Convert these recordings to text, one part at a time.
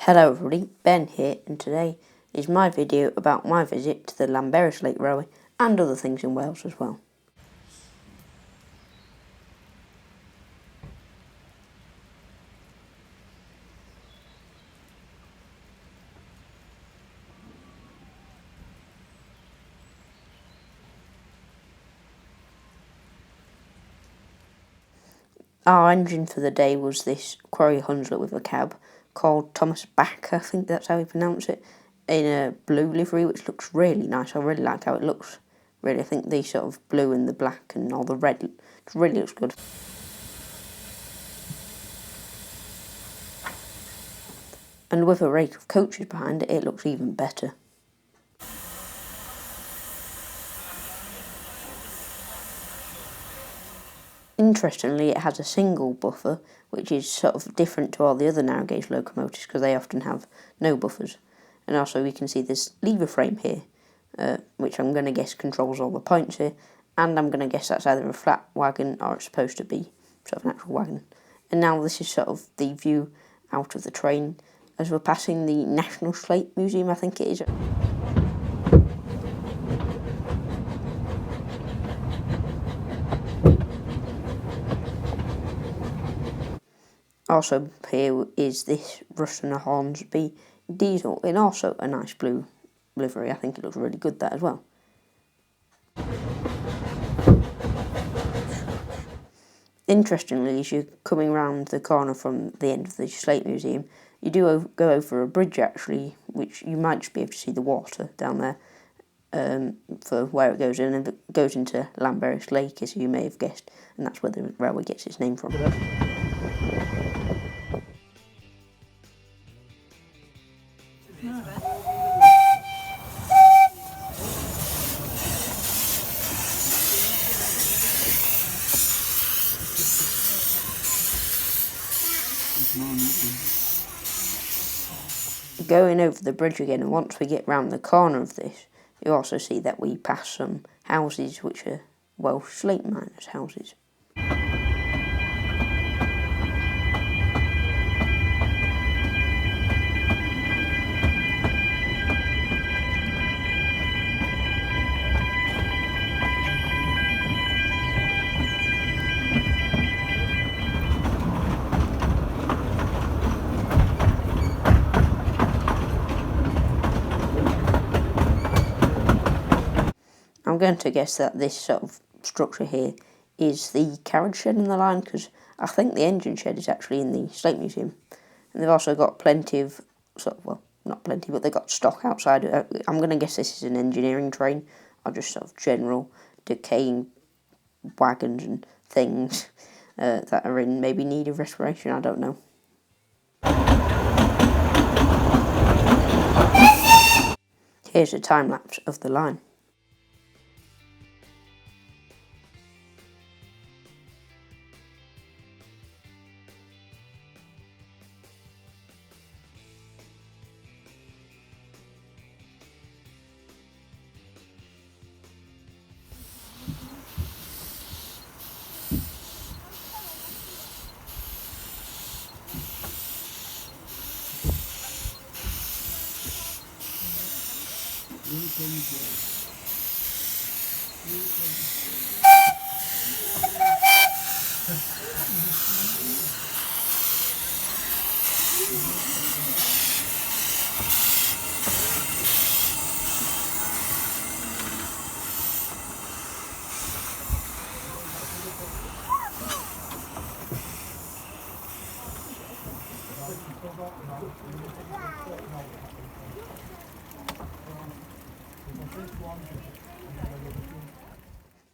Hello everybody, Ben here, and today is my video about my visit to the Llanberis Lake Railway and other things in Wales as well. Our engine for the day was this quarry Hunslet with a cab called Thomas Back, I think that's how we pronounce it, in a blue livery, which looks really nice. I really like how it looks. Really, I think the sort of blue and the black and all the red, it really looks good. And with a rake of coaches behind it, it looks even better. Interestingly, it has a single buffer, which is sort of different to all the other narrow gauge locomotives because they often have no buffers. And also we can see this lever frame here, which I'm going to guess controls all the points here, and I'm going to guess that's either a flat wagon or it's supposed to be sort of an actual wagon. And now this is sort of the view out of the train as we're passing the National Slate Museum, I think it is. Also here is this Ruston Hornsby diesel in also a nice blue livery. I think it looks really good, that as well. Interestingly, as you're coming round the corner from the end of the Slate Museum, you do go over a bridge actually, which you might just be able to see the water down there for where it goes in, and it goes into Llanberis Lake, as you may have guessed, and that's where the railway gets its name from. Going over the bridge again, and once we get round the corner of this, you also see that we pass some houses which are Welsh slate miners' houses. I'm going to guess that this sort of structure here is the carriage shed in the line, because I think the engine shed is actually in the Slate Museum. And they've also got plenty of, well, not plenty, but they've got stock outside. I'm going to guess this is an engineering train, or just sort of general decaying wagons and things that are in maybe need of restoration, I don't know. Here's a time lapse of the line.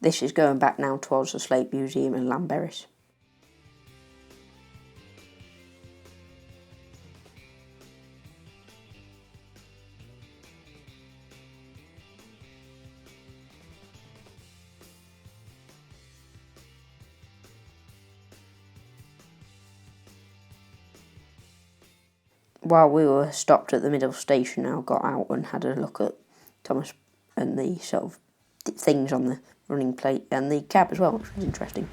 This is going back now towards the Slate Museum in Llanberis. While we were stopped at the middle station, I got out and had a look at Thomas and the sort of things on the running plate and the cab as well, which was interesting.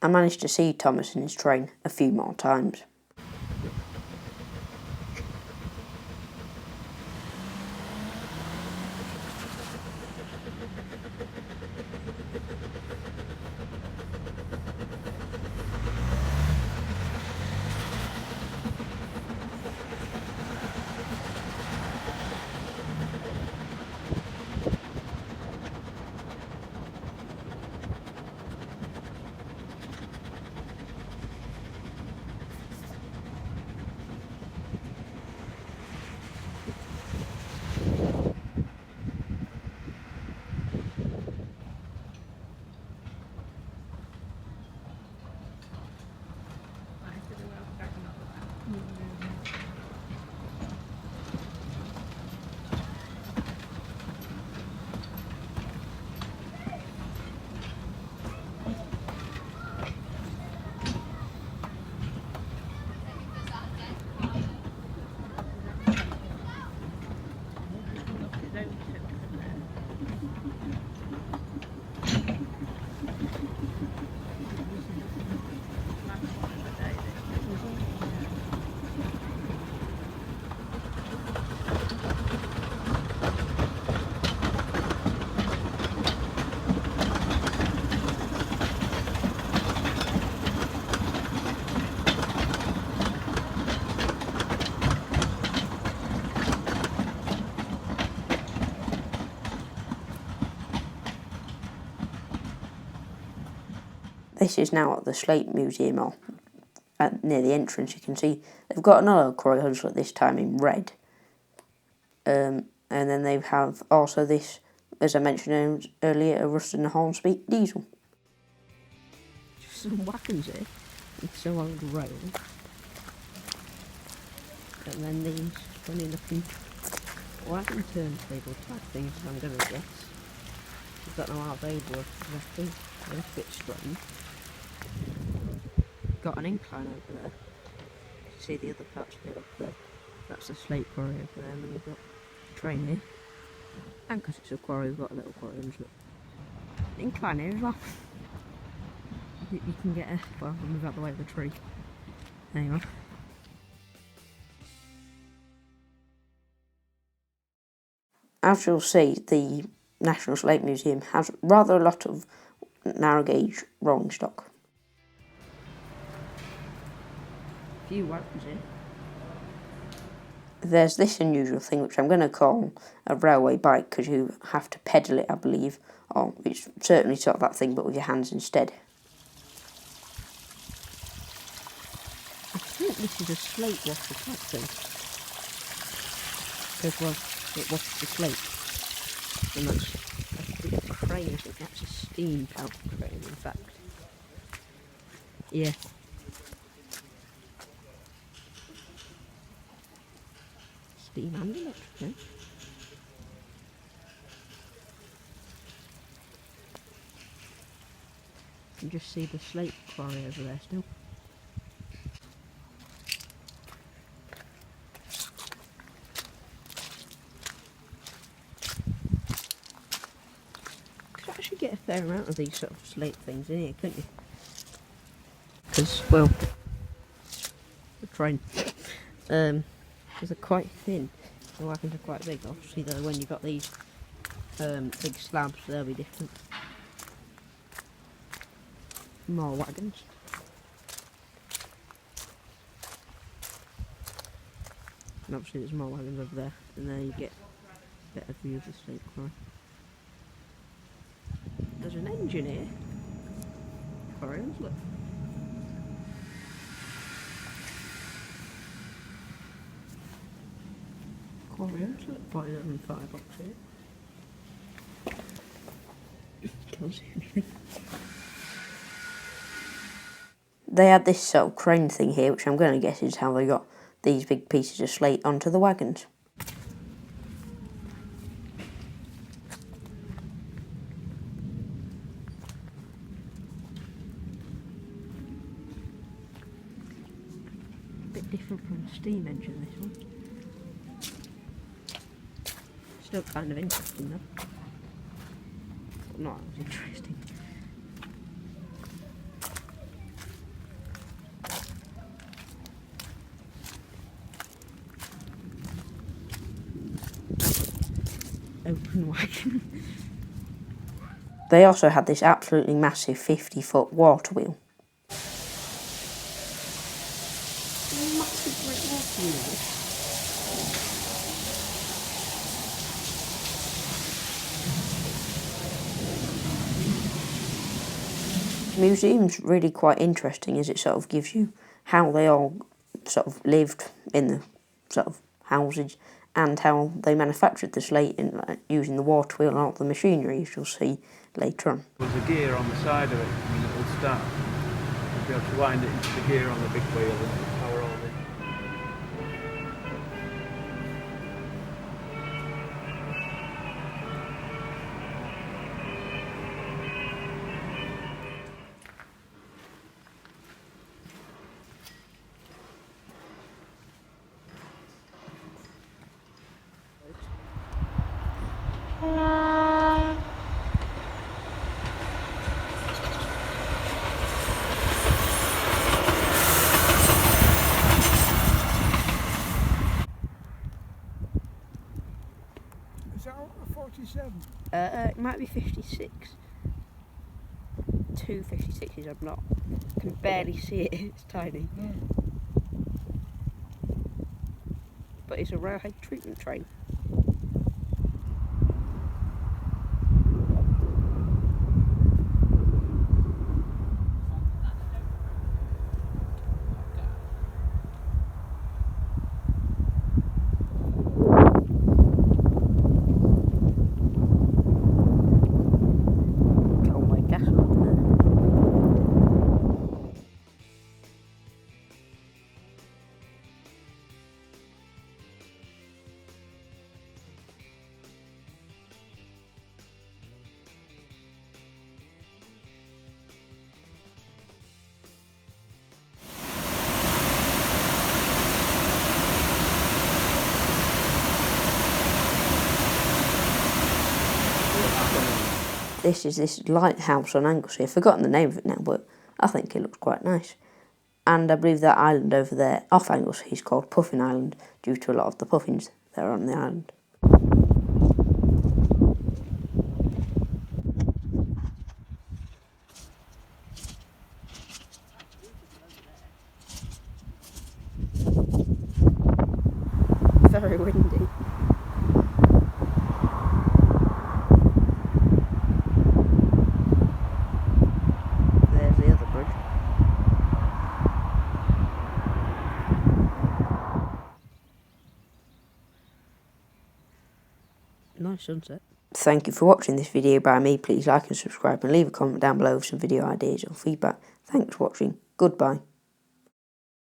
I managed to see Thomas and his train a few more times. This is now at the Slate Museum, or near the entrance. You can see they've got another quarry hudson, this time in red. And then they have also this, as I mentioned earlier, a Ruston Hornsby diesel. Some wagons here, with some old rails. And then these funny looking wagon turntable type things, I'm going to guess. I don't know how they work exactly, they're a bit strange. Got an incline over there. You can see the other parts of it up there. That's the Slate quarry over there, and then we've got a train here. And because it's a quarry, we've got a little quarry under it. Incline here as well. You can get a, well, I'll move out the way of the tree. There you are. As you'll see, the National Slate Museum has rather a lot of narrow gauge rolling stock. Few wagons here. There's this unusual thing which I'm going to call a railway bike, because you have to pedal it, I believe, or it's certainly sort of that thing but with your hands instead. I think this is a slate washer type thing. Because, well, it washes the slate. And that's a big crane, I think that's a steam powered crane, in fact. Yeah. Steam and electric, eh? You can just see the Slate quarry over there still. You could actually get a fair amount of these sort of slate things in here, couldn't you? Because, well, the train. Because they're quite thin. The wagons are quite big. Obviously, though, when you've got these big slabs, they'll be different. More wagons. And obviously, there's more wagons over there, and there you get a better view of the Slate quarry. There's an engine here. Carriage, look. Carriage, look. 575 box here. Can't see anything. They had this sort of crane thing here, which I'm going to guess is how they got these big pieces of slate onto the wagons. Bit different from the steam engine, this one. Still kind of interesting though. Well, not as interesting. open wagon. They also had this absolutely massive 50-foot water wheel. Massive great water wheel. The museum's really quite interesting as it sort of gives you how they all sort of lived in the sort of houses and how they manufactured the slate in, using the water wheel and all the machinery, as you'll see later on. There's a gear on the side of it and it will start. You'll be able to wind it into the gear on the big wheel and it will power all the... Is that a 47? It might be 56. 2 56s, I'm not. I can barely see it, it's tiny. But it's a railhead treatment train. This is this lighthouse on Anglesey. I've forgotten the name of it now, but I think it looks quite nice. And I believe that island over there off Anglesey is called Puffin Island due to a lot of the puffins that are on the island. Very windy. There's the other bridge. Nice sunset. Thank you for watching this video by me. Please like and subscribe and leave a comment down below with some video ideas or feedback. Thanks for watching. Goodbye.